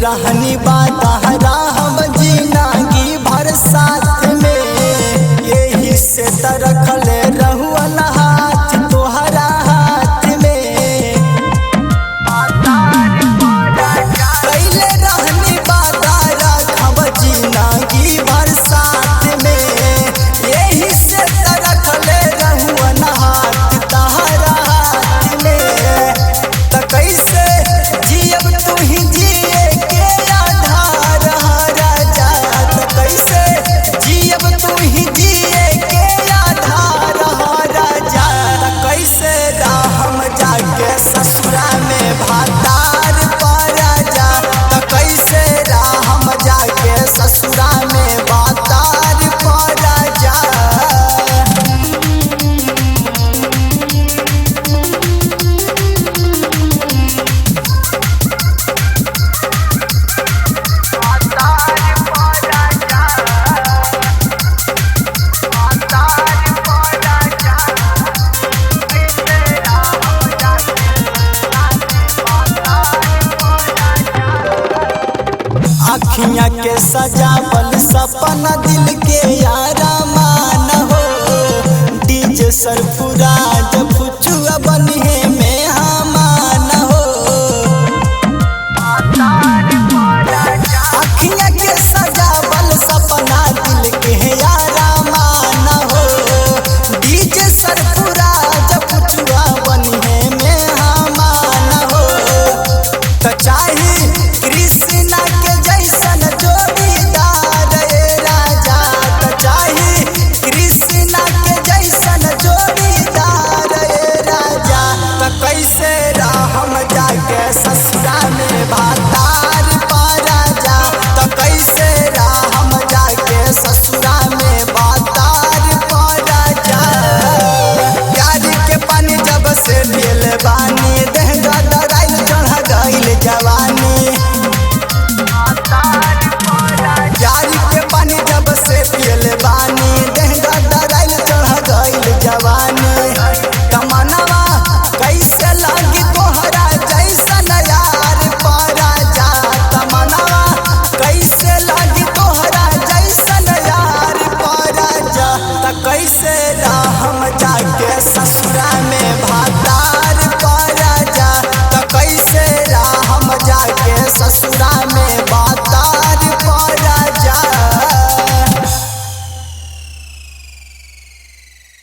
रहनी बातहरा हम जिंदगी भर साथ में, यही से तरखले रहुअन हाथ तोहरा हाथ में। कैले रहनी बातहरा हम जिंदगी भर साथ में, यही से तरखले रहुअन हाथ तोहरा हाथ में। त कैसे जियब तू ही जिए के आधार राजा, त कैसे जियब तू ही जिए के आधार राजा। त कैसे राम जाके ससुरा में भातार पर राजा, त कैसे राम जाके ससुरा में भातार पर राजा। अखियाँ के सजावल सपना दिल के यारा मान हो, डीजे सरफराज फुचुआ बनिहे में हमान हो। अखियाँ के सजावल सपना दिल के यारा मान हो, डीजे सरफराज फुचुआ बनिहे में हमान हो। त चाही कृष्णा के जैसन जोड़ीदार राजा, त चाही कृष्णा के जैसन जोड़ीदार राजा। त कैसे राम जाके ससुरा में भातार पर राजा, त कैसे राम जाके ससुरा में भातार पर राजा। प्यार के पानी जब से दिल बानी